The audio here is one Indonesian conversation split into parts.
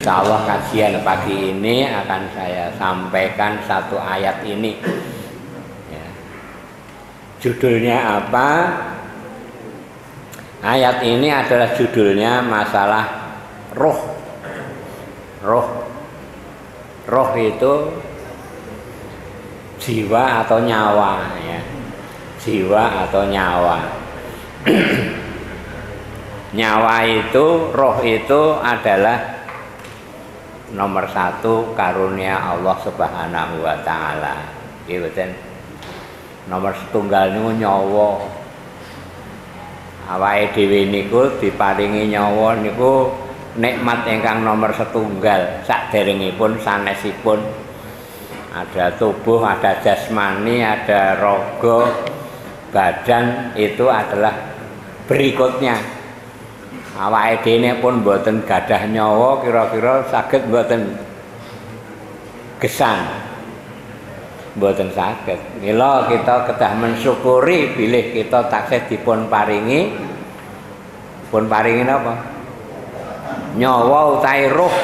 Insyaallah kajian pagi ini akan saya sampaikan satu ayat ini. Ya. Judulnya apa? Ayat ini adalah judulnya masalah roh. Roh itu jiwa atau nyawa, ya. Jiwa atau nyawa. Nyawa itu, roh itu adalah nomor satu karunia Allah Subhanahu wa Ta'ala. Gitu kan? Nomor setunggal niku nyawa. Awake dhewe niku diparingi nyawa niku nikmat ingkang nomor setunggal. Saderengipun sanesipun ada tubuh, ada jasmani, ada raga, badan, itu adalah berikutnya. Awake dhewe pun mboten gadah nyawa, kira-kira saged mboten gesang. Mboten saged. Mila kita kedah mensyukuri bilih kita taksih dipun paringi napa? Nyawa utawi ruh.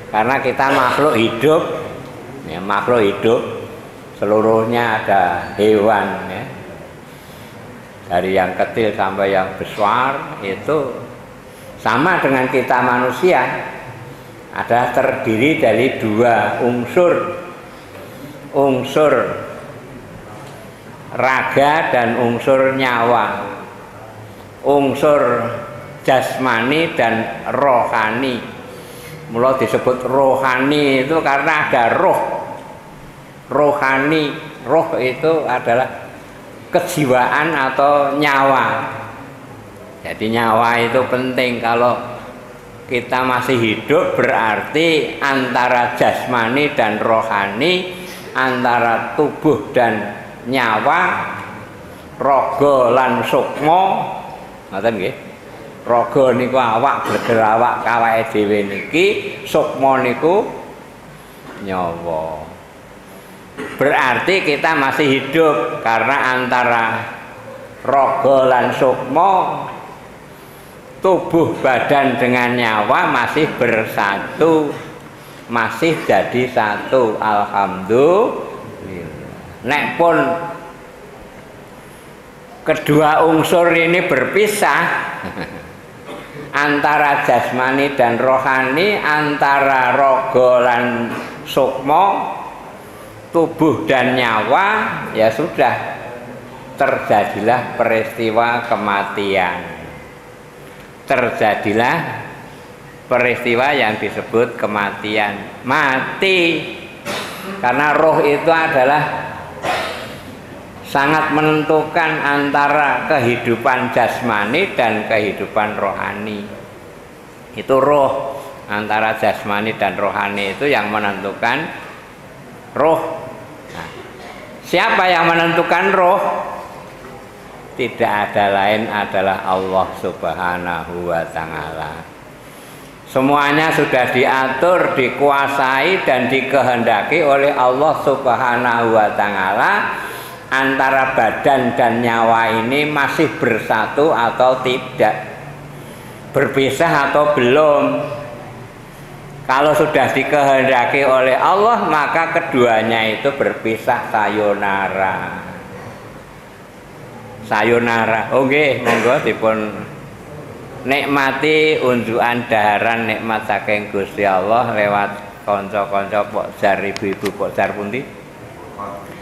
Karena kita makhluk hidup, ya, makhluk hidup seluruhnya ada hewan, ya. Dari yang kecil sampai yang besar itu sama dengan kita manusia, adalah terdiri dari dua unsur raga dan unsur nyawa, unsur jasmani dan rohani. Mula disebut rohani itu karena ada roh. Rohani, roh itu adalah kejiwaan atau nyawa. Jadi nyawa itu penting. Kalau kita masih hidup berarti antara jasmani dan rohani, antara tubuh dan nyawa, raga lan sukma, ngoten nggih. Raga niku awak, bleger awak awake dhewe niki, sukma niku nyawa. Berarti kita masih hidup karena antara raga lan sukma, tubuh badan dengan nyawa masih bersatu, masih jadi satu. Alhamdulillah. Nek pun kedua unsur ini berpisah antara jasmani dan rohani, antara raga lan sukma, tubuh dan nyawa, ya sudah, terjadilah peristiwa kematian. Terjadilah peristiwa yang disebut kematian. Mati. Karena roh itu adalah sangat menentukan antara kehidupan jasmani dan kehidupan rohani. Itu roh, antara jasmani dan rohani itu yang menentukan roh. Nah, siapa yang menentukan roh? Tidak ada lain adalah Allah Subhanahu wa Ta'ala. Semuanya sudah diatur, dikuasai dan dikehendaki oleh Allah Subhanahu wa Ta'ala. Antara badan dan nyawa ini masih bersatu atau tidak, berpisah atau belum. Kalau sudah dikehendaki oleh Allah, maka keduanya itu berpisah, sayonara. Sayonara. Oke, monggo dipun nikmati unjukan daharan nikmat saking Gusti Allah lewat kanca-kanca Pokjar, ibu-ibu Pokjar pundi?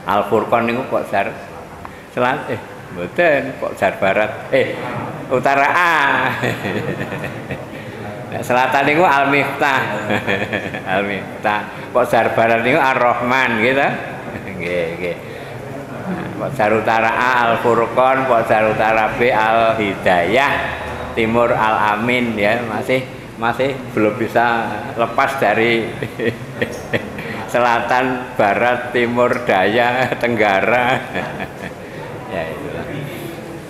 Al-Furqan niku Pokjar Selatan, mboten Pokjar Barat, Utara A. Selatan niku Al-Miftah. Al-Miftah. Pokjar Barat niku Ar-Rahman gitu. Nggih. Pokjar Utara A Al-Furqan, Pokjar Utara B Al-Hidayah, Timur Al-Amin, ya, masih belum bisa lepas dari selatan, barat, timur, daya, tenggara. Ya itulah.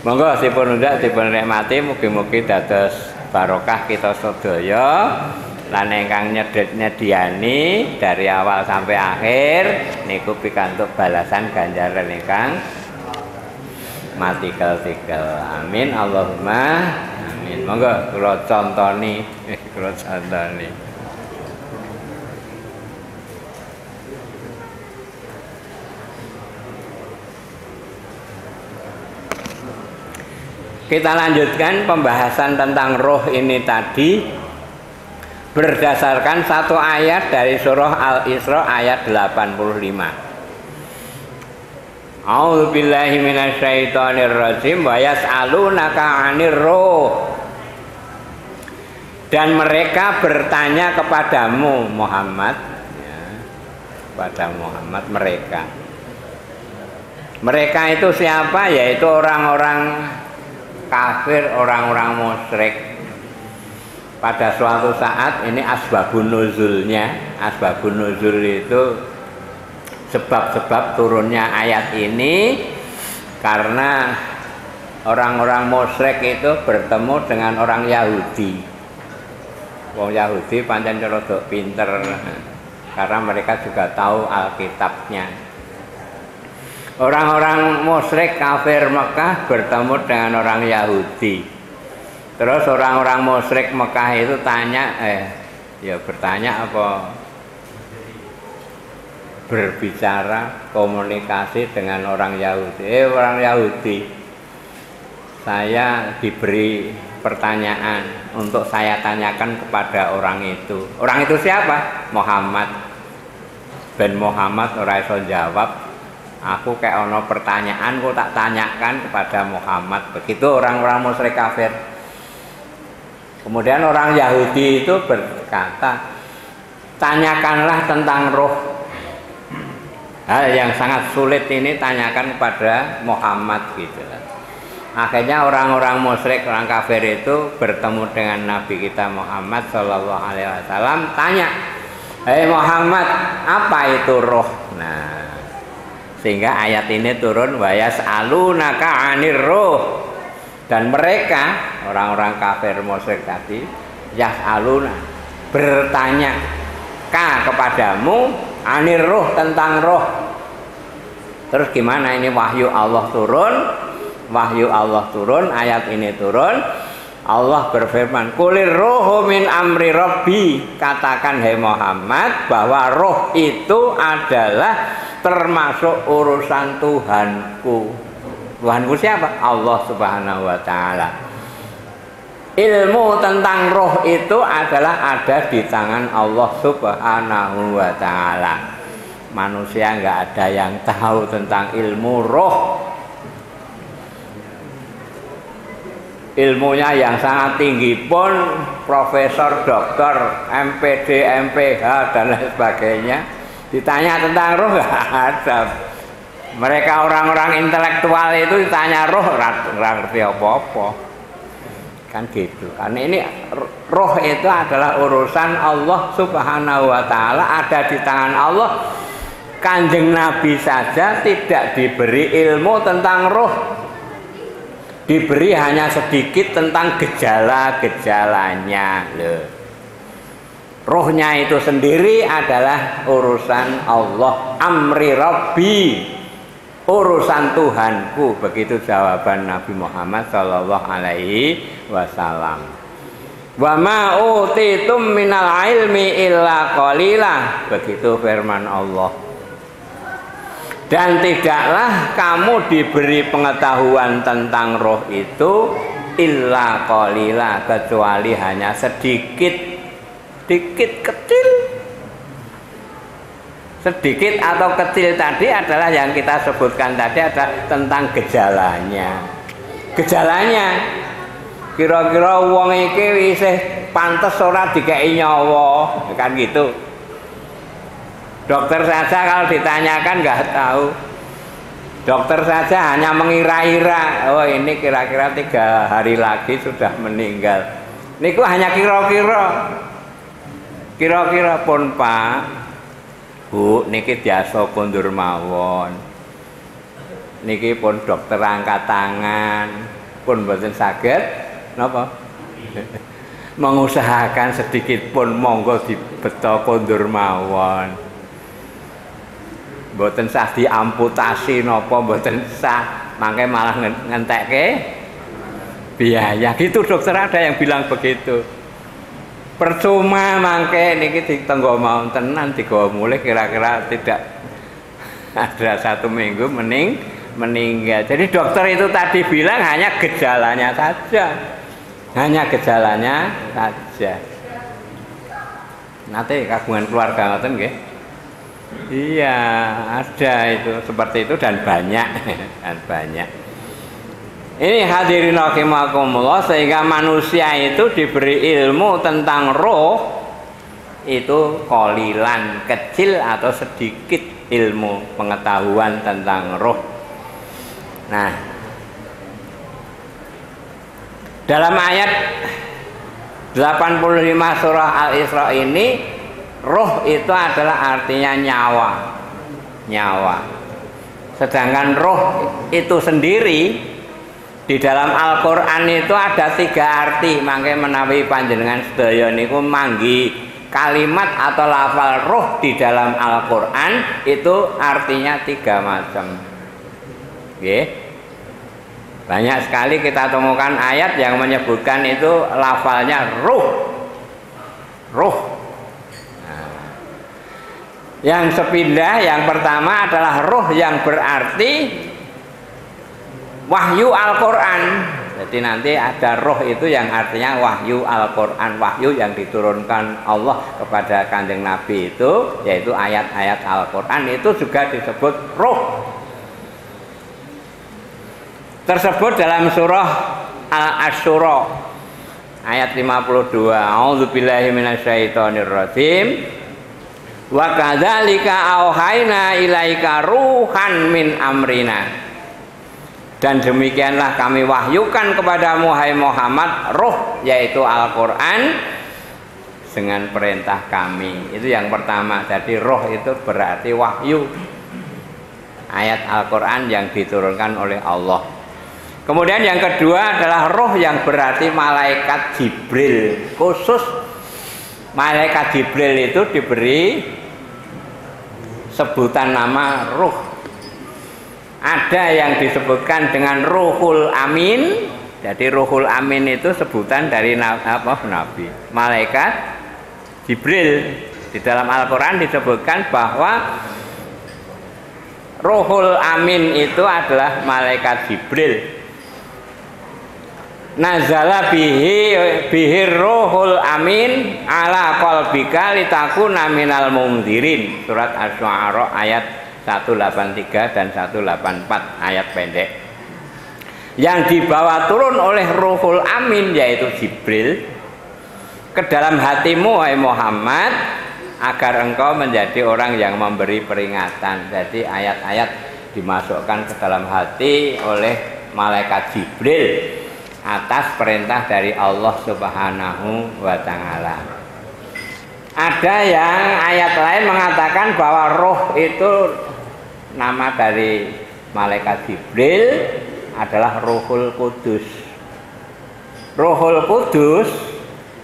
Monggo dipun undak, dipun nikmati, mugi-mugi dados barokah kita sedaya. Lan ingkang nyediani dari awal sampai akhir niku pikantuk balasan ganjaran ingkang matikel-tikel. Amin Allahumma amin. Monggo kula contoni, kula contoni. Kita lanjutkan pembahasan tentang roh ini tadi berdasarkan satu ayat dari surah Al-Isra ayat 85. A'udzu billahi minasyaitonir rajim wa yas'alunaka 'anir ruh. Dan mereka bertanya kepadamu Muhammad, ya, kepada Muhammad mereka itu siapa? Yaitu orang-orang kafir, orang-orang musyrik. Pada suatu saat ini asbabun nuzulnya, asbabun nuzul itu sebab-sebab turunnya ayat ini karena orang-orang musyrik itu bertemu dengan orang Yahudi. Wong Yahudi pancen rada pinter karena mereka juga tahu Alkitabnya. Orang-orang musyrik kafir Mekah bertemu dengan orang Yahudi. Terus orang-orang musyrik Mekah itu tanya, bertanya apa? Berbicara, komunikasi dengan orang Yahudi. Orang Yahudi, saya diberi pertanyaan untuk saya tanyakan kepada orang itu. Orang itu siapa? Muhammad. Ben Muhammad ora iso jawab. Aku kayak ono pertanyaan, aku tak tanyakan kepada Muhammad. Begitu orang-orang musyrik kafir. Kemudian orang Yahudi itu berkata, tanyakanlah tentang roh. Hal yang sangat sulit ini tanyakan kepada Muhammad gitu. Akhirnya orang-orang musyrik, orang kafir itu bertemu dengan Nabi kita Muhammad Shallallahu Alaihi Wasallam, tanya, hei Muhammad, apa itu roh? Nah, sehingga ayat ini turun wa yas'alunaka 'anir ruh. Dan mereka orang-orang kafir musyrik tadi yas'aluna bertanya kepadamu 'anir ruh, tentang roh. Terus gimana ini wahyu Allah turun? Wahyu Allah turun, ayat ini turun. Allah berfirman, "Qulir ruhu min amri rabbi." Katakan hai Muhammad bahwa roh itu adalah termasuk urusan Tuhanku. Tuhanku siapa? Allah Subhanahu wa taala. Ilmu tentang roh itu adalah ada di tangan Allah Subhanahu wa taala. Manusia nggak ada yang tahu tentang ilmu roh. Ilmunya yang sangat tinggi pun profesor, doktor, MPD, MPH dan lain sebagainya, ditanya tentang roh nggak ada. Mereka orang-orang intelektual itu ditanya roh nggak ngerti apa-apa, kan gitu. Karena ini roh itu adalah urusan Allah Subhanahu wa taala, ada di tangan Allah. Kanjeng Nabi saja tidak diberi ilmu tentang roh, diberi hanya sedikit tentang gejala-gejalanya. Rohnya itu sendiri adalah urusan Allah, amri Rabbi, urusan Tuhanku. Begitu jawaban Nabi Muhammad Shallallahu Alaihi Wasallam. Wa ma utitum minal ilmi illa qalila. Begitu firman Allah. Dan tidaklah kamu diberi pengetahuan tentang roh itu illa qalila, kecuali hanya sedikit kecil. Sedikit atau kecil tadi adalah yang kita sebutkan tadi, ada tentang gejalanya. Gejalanya kira-kira wong iki isih pantes ora dikei nyawa, kan gitu. Dokter saja kalau ditanyakan nggak tahu. Dokter saja hanya mengira-ira, oh ini kira-kira 3 hari lagi sudah meninggal. Niku hanya kira-kira pun Pak, Bu, niki biasa kondur mawon. Niki pun dokter angkat tangan, pun mboten saged napa? Mengusahakan sedikit pun monggo dibeto kondur mawon. Mboten sah diamputasi napa mboten sah, mangke malah ngentekke biaya. Gitu dokter, ada yang bilang begitu. Percuma mangke niki ditenggo mau tenan digawa mulih kira-kira tidak ada 1 minggu meninggal. Jadi dokter itu tadi bilang hanya gejalanya saja. Hanya gejalanya saja. Nanti kagungan keluarga ngoten nggih. Iya, ada itu seperti itu dan banyak dan banyak. Ini hadirin rahimakumullah, sehingga manusia itu diberi ilmu tentang roh itu qalilan, kecil atau sedikit ilmu pengetahuan tentang roh. Nah, dalam ayat 85 surah Al-Isra ini, roh itu adalah artinya nyawa. Sedangkan roh itu sendiri di dalam Al-Quran itu ada 3 arti. Mangke menawi panjenengan sedaya niku manggi kalimat atau lafal roh di dalam Al-Quran itu artinya 3 macam. Nggih. Banyak sekali kita temukan ayat yang menyebutkan itu lafalnya ruh. Nah, yang sepindah, yang pertama adalah roh yang berarti wahyu Al-Quran. Jadi nanti ada roh itu yang artinya wahyu Al-Quran, wahyu yang diturunkan Allah kepada Kanjeng Nabi itu, yaitu ayat-ayat Al-Quran itu juga disebut roh. Tersebut dalam surah Al-Asyura ayat 52. A'udzubillahi minasyaitonirrajim. Wa kadzalika auhayna ilaika ruhan min amrina. Dan demikianlah kami wahyukan kepadamu hai Muhammad roh, yaitu Al-Quran, dengan perintah kami. Itu yang pertama. Jadi roh itu berarti wahyu, ayat Al-Quran yang diturunkan oleh Allah. Kemudian yang kedua adalah roh yang berarti malaikat Jibril. Khusus malaikat Jibril itu diberi sebutan nama ruh. Ada yang disebutkan dengan Ruhul Amin. Jadi Ruhul Amin itu sebutan dari Nabi. Malaikat Jibril. Di dalam Al-Quran disebutkan bahwa Ruhul Amin itu adalah malaikat Jibril. Nazala bihi Ruhul Amin ala qalbika litakuna minal mundirin. Surat Asy-Syu'ara ayat 183 dan 184, ayat pendek. Yang dibawa turun oleh Ruhul Amin, yaitu Jibril, ke dalam hatimu wahai Muhammad, agar engkau menjadi orang yang memberi peringatan. Jadi ayat-ayat dimasukkan ke dalam hati oleh malaikat Jibril atas perintah dari Allah Subhanahu wa Ta'ala. Ada yang ayat lain mengatakan bahwa roh itu nama dari malaikat Jibril adalah Ruhul Kudus. Ruhul Kudus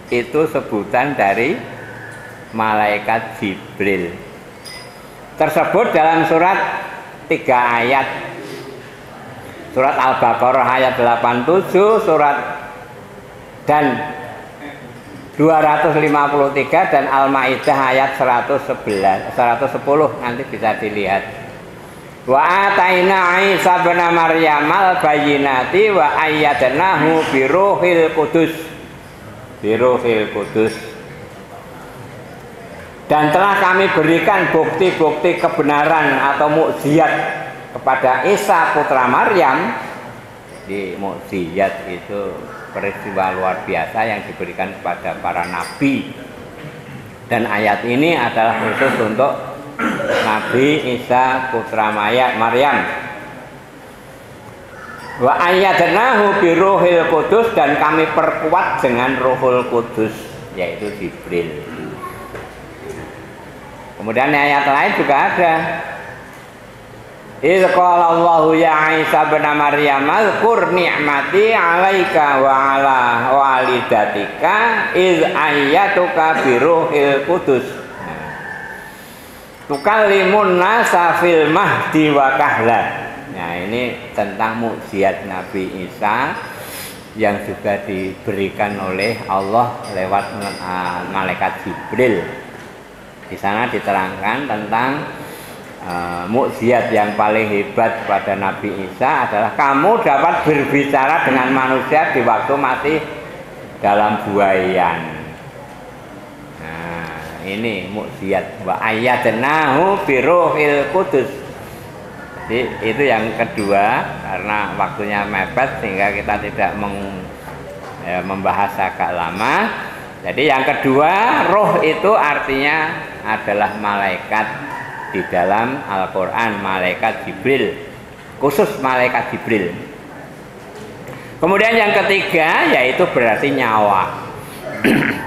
itu sebutan dari malaikat Jibril. Tersebut dalam surat 3 ayat. Surat Al-Baqarah ayat 87, surat dan 253 dan Al-Maidah ayat 110 nanti bisa dilihat. Wa ataina Isa bin Maryam al-bayyinati wa ayyadnahu biruhil qudus. Biruhil qudus. Dan telah kami berikan bukti-bukti kebenaran atau mukjizat kepada Isa putra Maryam. Di mukjizat itu peristiwa luar biasa yang diberikan kepada para nabi, dan ayat ini adalah khusus untuk Nabi Isa putra Maryam. Wa ayyadnahu biruhil qudus, dan kami perkuat dengan Ruhul Kudus, yaitu Jibril. Kemudian ayat lain juga ada. Idz qala Allahu ya Isa bin Maryam azkur ni'mati 'alaika wa 'ala walidatika idz ayyatuka biruhil qudus tukallimun nasa fil mahdi wa kahla. Nah, ini tentang mukjizat Nabi Isa yang juga diberikan oleh Allah lewat malaikat Jibril. Di sana diterangkan tentang mukjizat yang paling hebat pada Nabi Isa adalah kamu dapat berbicara dengan manusia di waktu masih dalam buayan. Nah, ini mukjizat wa ayyadnahu biruhil qudus. Jadi itu yang kedua, karena waktunya mepet sehingga kita tidak membahas agak lama. Jadi yang kedua, roh itu artinya adalah malaikat di dalam Al-Quran, malaikat Jibril, khusus malaikat Jibril. Kemudian yang ketiga yaitu berarti nyawa.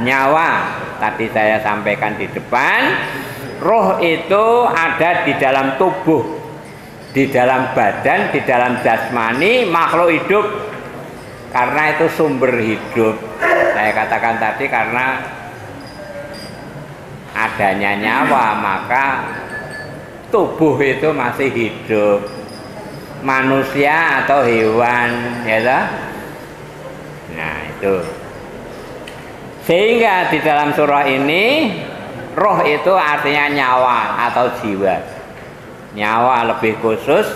Nyawa tadi saya sampaikan di depan, roh itu ada di dalam tubuh, di dalam badan, di dalam jasmani makhluk hidup, karena itu sumber hidup. Saya katakan tadi karena adanya nyawa maka tubuh itu masih hidup, manusia atau hewan, ya toh? Nah itu. Sehingga di dalam surah ini roh itu artinya nyawa atau jiwa. Nyawa lebih khusus,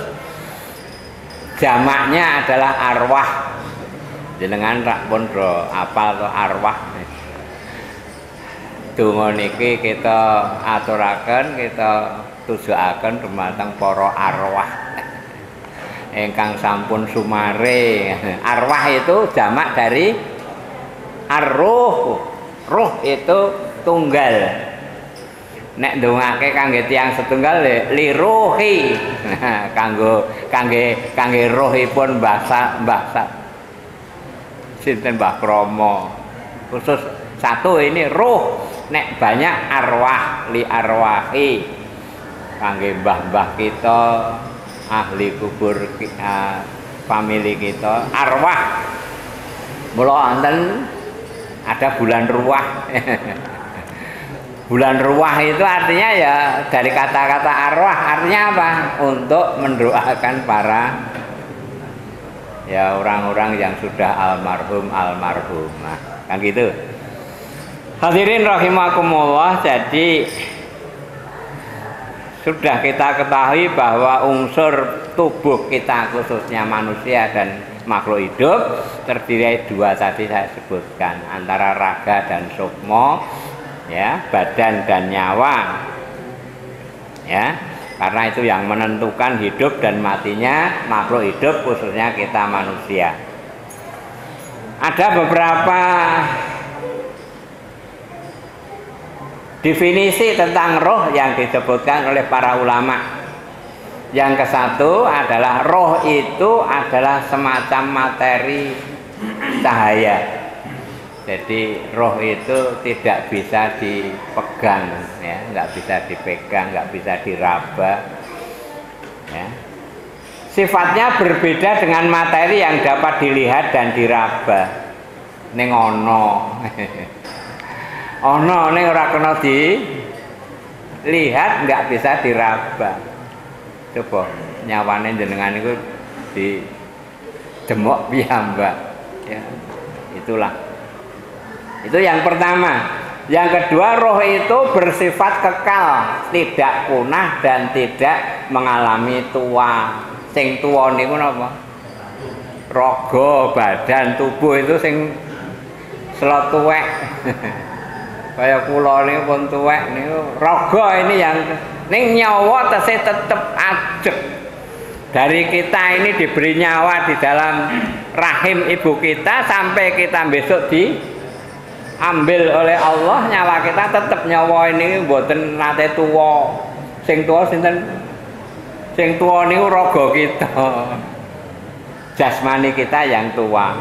jamaknya adalah arwah. Jenengan rak pun do apal to arwah. Donga niki kita aturaken, kita tujuaken dumateng para arwah ingkang sampun sumare. Arwah itu jamak dari ar-ruh. Ruh itu tunggal. Nek ndongake kangge tiyang setunggal li ruhi. Kangge rohipun Mbah sinten Mbah Kromo. Khusus satu ini ruh. Nek banyak arwah li arwahi. Kangge mbah-mbah kita, ahli kubur kita, famili kita, arwah. Mula wonten ada bulan ruah. Bulan ruah itu artinya ya dari kata-kata arwah, artinya apa? Untuk mendoakan para ya orang-orang yang sudah almarhumah, kan gitu. Hadirin rahimakumullah, jadi sudah kita ketahui bahwa unsur tubuh kita khususnya manusia dan makhluk hidup terdiri dua tadi saya sebutkan, antara raga dan sukma, ya, badan dan nyawa, ya, karena itu yang menentukan hidup dan matinya makhluk hidup khususnya kita manusia. Ada beberapa definisi tentang roh yang disebutkan oleh para ulama. Yang kesatu adalah roh itu adalah semacam materi cahaya. Jadi roh itu tidak bisa dipegang, ya, nggak bisa dipegang, nggak bisa diraba. Ya. Sifatnya berbeda dengan materi yang dapat dilihat dan diraba. Ning ono, ono ning ora kena dilihat, nggak bisa diraba. Coba nyawane jenengan itu di demok piyambak, ya, itulah. Itu yang pertama. Yang kedua, roh itu bersifat kekal, tidak punah dan tidak mengalami tua. Sing tua niku napa? Raga, badan, tubuh itu sing selot tuwek. Kaya kula niku pun tuwek niku. Raga ini yang ning nyawa tesih tetep ajeg. Dari kita ini diberi nyawa di dalam rahim ibu kita sampai kita besok diambil oleh Allah, nyawa kita tetap nyawa ini mboten nate tuwa. Sing tuwa sinten? Sing tuwa niku raga kita. Jasmani kita yang tua.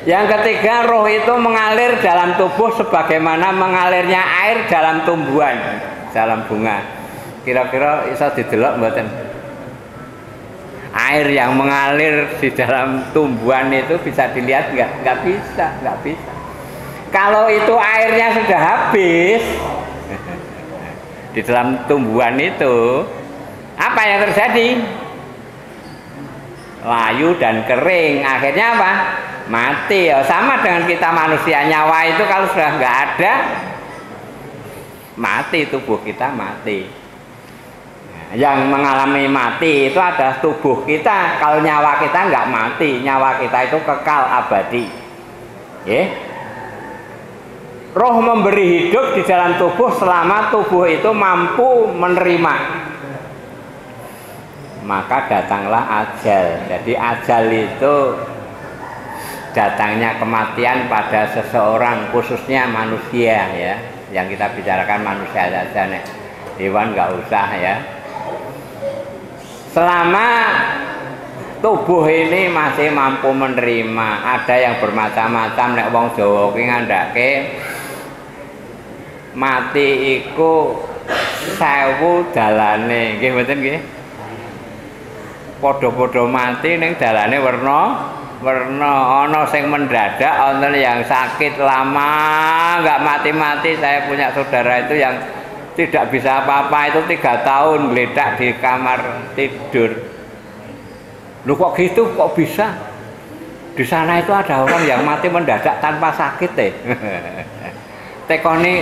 Yang ketiga, roh itu mengalir dalam tubuh sebagaimana mengalirnya air dalam tumbuhan, dalam bunga. Kira-kira bisa didelok mboten? Air yang mengalir di dalam tumbuhan itu bisa dilihat nggak? Nggak bisa, nggak bisa. Kalau itu airnya sudah habis di dalam tumbuhan itu, apa yang terjadi? layu dan kering. Akhirnya apa? Mati. Ya, sama dengan kita manusia, nyawa itu kalau sudah nggak ada, mati, tubuh kita mati. Nah, yang mengalami mati itu adalah tubuh kita. Kalau nyawa kita nggak mati, nyawa kita itu kekal abadi. Roh memberi hidup di dalam tubuh selama tubuh itu mampu menerima. Maka datanglah ajal. Jadi ajal itu datangnya kematian pada seseorang, khususnya manusia ya. Yang kita bicarakan manusia saja nih. Hewan nggak usah ya. Selama tubuh ini masih mampu menerima, ada yang bermacam-macam. Nek wong Jawa ki ngandhake mati iku 1000 dalane, nggih mboten nggih? Padha-padha mati ning dalane werna ana sing mendadak, ana yang sakit lama nggak mati-mati. Saya punya saudara itu yang tidak bisa apa-apa, itu 3 tahun geledak di kamar tidur. Lu kok gitu, kok bisa? Di sana itu ada orang yang mati mendadak tanpa sakit tekoni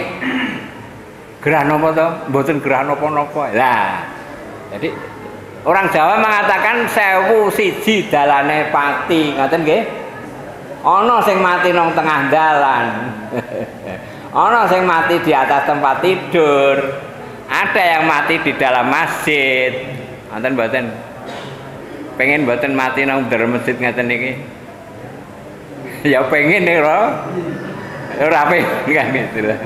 gerah napa to? Mboten gerah napa-napa. Lah, jadi orang Jawa mengatakan 1001 dalane pati, ngoten nggih? Ana sing mati nang tengah dalan. Ana sing mati di atas tempat tidur. Ada yang mati di dalam masjid. Ngoten mboten? Pengen mboten mati nang dalam masjid ngoten niki? Ya pengen nih, ora pengen gitu lah.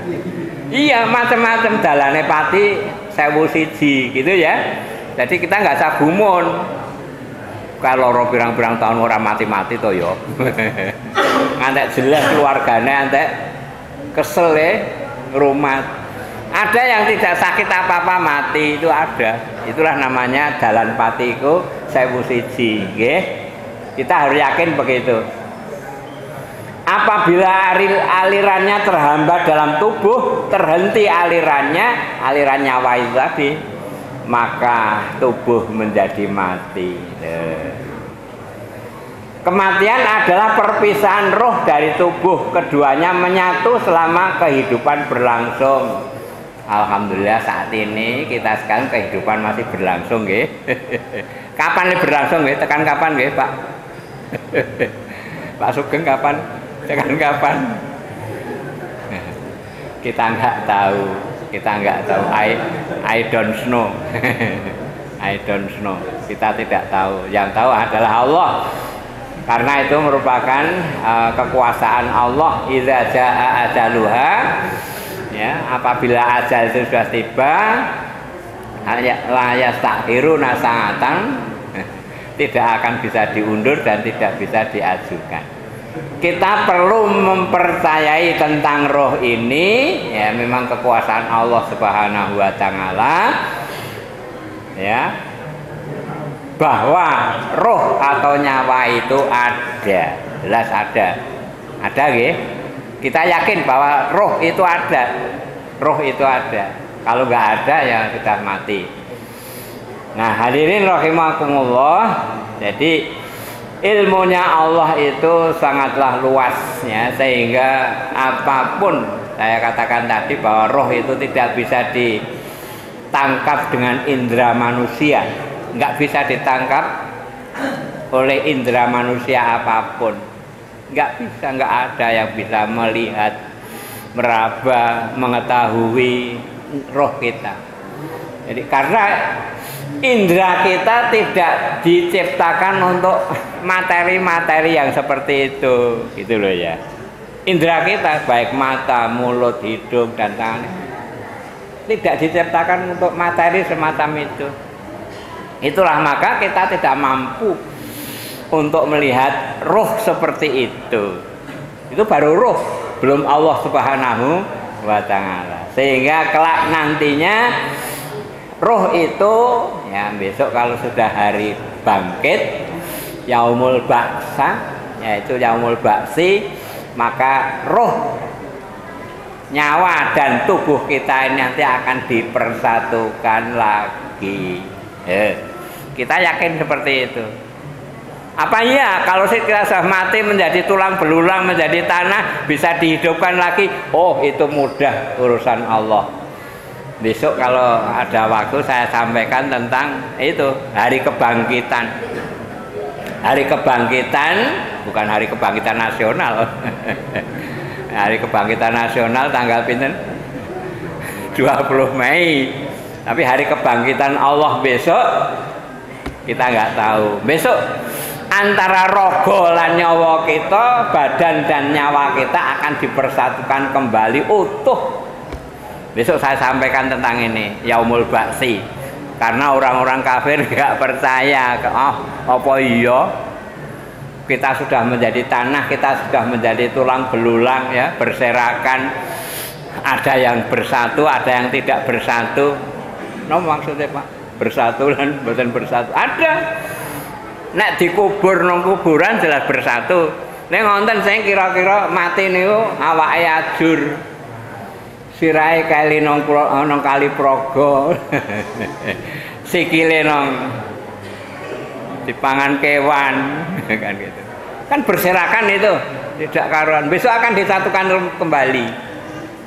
Iya, macam-macam dalane pati 1001 gitu ya. Jadi kita nggak usah gumun. Kalau pirang-pirang tahun orang mati-mati toh yo. Ngantek jelas keluargane antek kesel rumah. Ada yang tidak sakit apa-apa mati itu ada. Itulah namanya dalan patiku 1001 nggih. Kita harus yakin begitu. Apabila alirannya terhambat dalam tubuh, terhenti alirannya, aliran nyawa itu tadi, maka tubuh menjadi mati. Kematian adalah perpisahan roh dari tubuh. Keduanya menyatu selama kehidupan berlangsung. Alhamdulillah saat ini kita sekarang kehidupan masih berlangsung nggih. Kapan nih berlangsung nggih? Tekan kapan nggih, Pak? Pak Sugeng kapan? Tekan kapan? Kita nggak tahu. Kita nggak tahu. I don't know. I don't know. Kita tidak tahu. Yang tahu adalah Allah. Karena itu merupakan kekuasaan Allah. Idza jaa ajaluha, ya, apabila ajal itu sudah tiba, la yastakhiruna sa'atan, tidak akan bisa diundur dan tidak bisa diajukan. Kita perlu mempercayai tentang roh ini, ya, memang kekuasaan Allah Subhanahu wa taala, ya, bahwa roh atau nyawa itu ada, jelas ada nggih. Kita yakin bahwa roh itu ada, roh itu ada. Kalau nggak ada ya sudah mati. Nah, hadirin rahimakumullah, jadi ilmunya Allah itu sangatlah luasnya, sehingga apapun saya katakan tadi bahwa roh itu tidak bisa ditangkap dengan indera manusia, nggak bisa ditangkap oleh indera manusia apapun, nggak bisa, nggak ada yang bisa melihat, meraba, mengetahui roh kita. Jadi karena indera kita tidak diciptakan untuk materi-materi yang seperti itu, gitu loh ya. Indera kita baik mata, mulut, hidung dan tangan tidak diciptakan untuk materi semacam itu. Itulah maka kita tidak mampu untuk melihat roh seperti itu. Itu baru roh, belum Allah Subhanahu wa taala. Sehingga kelak nantinya roh itu, ya, besok kalau sudah hari bangkit, yaumul ba'sa, yaitu yaumul ba'si, maka roh, nyawa dan tubuh kita ini nanti akan dipersatukan lagi. Kita yakin seperti itu. Apa iya kalau kita sudah mati menjadi tulang belulang, menjadi tanah, bisa dihidupkan lagi? Oh, itu mudah, urusan Allah. Besok kalau ada waktu saya sampaikan tentang itu, hari kebangkitan. Hari kebangkitan, bukan hari kebangkitan nasional. Hari kebangkitan nasional tanggal pinten? 20 Mei. Tapi hari kebangkitan Allah besok kita nggak tahu. Besok antara rogo lan nyawa kita, badan dan nyawa kita akan dipersatukan kembali utuh. Besok saya sampaikan tentang ini, Yaumul Ba'si. Karena orang-orang kafir nggak percaya, apa iya kita sudah menjadi tanah, kita sudah menjadi tulang belulang ya, berserakan. Ada yang bersatu, ada yang tidak bersatu. No maksudnya Pak, bersatu dan bukan bersatu. Ada. Nek dikubur nang kuburan jelas bersatu. Nek ngonten sing kira-kira mati niku awake ajur. Sirahe kali nang kali praga. Sikile nang dipangan kewan kan gitu. Kan berserakan itu, tidak karuan. Besok akan disatukan kembali.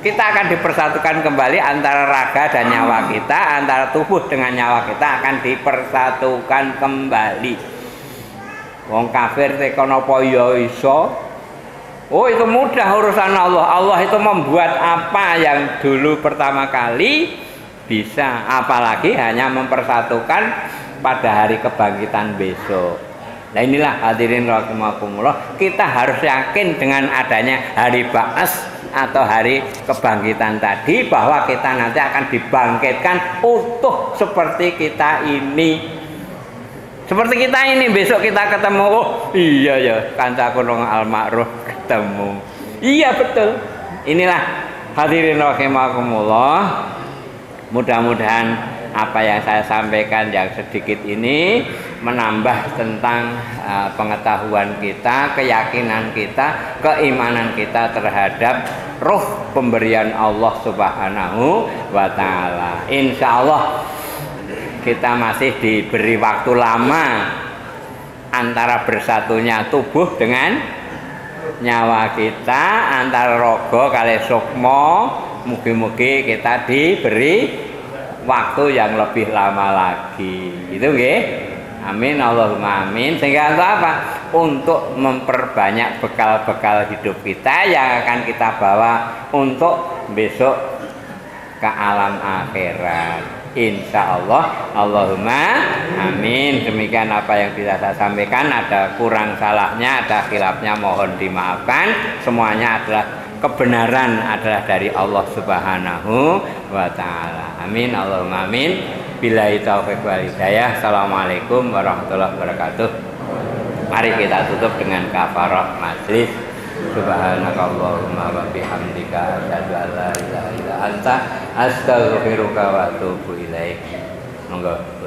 Kita akan dipersatukan kembali antara raga dan nyawa kita, antara tubuh dengan nyawa kita akan dipersatukan kembali. Wong kafir tekan apa ya iso? Oh, itu mudah urusan Allah. Allah itu membuat apa yang dulu pertama kali bisa, apalagi hanya mempersatukan pada hari kebangkitan besok. Nah inilah hadirin rahimakumullah, kita harus yakin dengan adanya hari Ba'ats atau hari kebangkitan tadi, bahwa kita nanti akan dibangkitkan utuh seperti kita ini. Seperti kita ini, besok kita ketemu, oh iya ya, kancaku nang almarhum ketemu. Iya betul. Inilah hadirin rahimakumullah. Mudah-mudahan apa yang saya sampaikan yang sedikit ini menambah tentang pengetahuan kita, keyakinan kita, keimanan kita terhadap ruh pemberian Allah Subhanahu wa Ta'ala. Insya Allah kita masih diberi waktu lama antara bersatunya tubuh dengan nyawa kita, antara rogo kali sukmo. Mugi-mugi kita diberi waktu yang lebih lama lagi. Itu nggih. Amin Allahumma amin. Sehingga untuk apa? Untuk memperbanyak bekal-bekal hidup kita yang akan kita bawa untuk besok ke alam akhirat. Insya Allah, Allahumma amin. Demikian apa yang bisa saya sampaikan. Ada kurang salahnya, ada khilafnya, mohon dimaafkan. Semuanya adalah kebenaran, adalah dari Allah Subhanahu wa Ta'ala. Amin Allahumma amin. Billahi taufiq wal hidayah. Assalamualaikum warahmatullahi wabarakatuh. Mari kita tutup dengan kafarah majlis. Subhanakallahumma wa bihamdika asyhadu an la ilaha illa anta astaghfiruka wa atubu ilaik. Monggo.